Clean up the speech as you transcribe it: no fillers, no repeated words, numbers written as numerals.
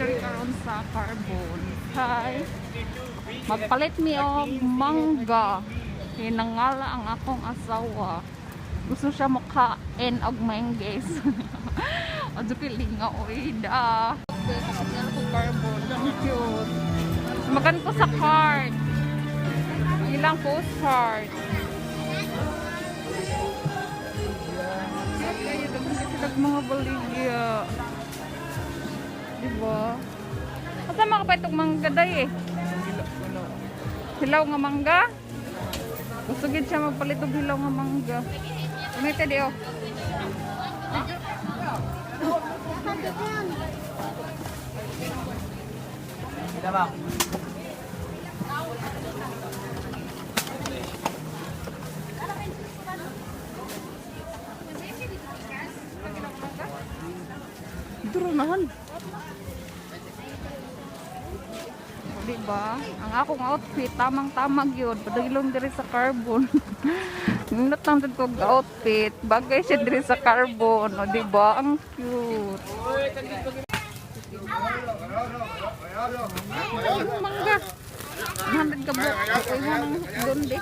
diri karon sa Carbon. Hi. Magpalit mi og mangga. Hinangala ang akong asawa. Gusto siya makain og manggis. Adto pili nga oy da. Kasapyan ko Carbon. Ang cute. Magan ko sa card. Ilang postcard. Kaya dapat mga baligya. Diba? Kasama ka pa itong mangga day eh. Hilaw nga mangga. Gusto gid siya magpalit og hilaw nga mangga. Kumita di oh. Diba? Duro naman. O, diba? Ang akong outfit, tamang-tamang yun. Padagilong diri sa Carbon. Natangtad ko outfit. Bagay siya diri sa Carbon. O, diba? Ang cute. Mangga. 100 ka buok. Uy, doon di.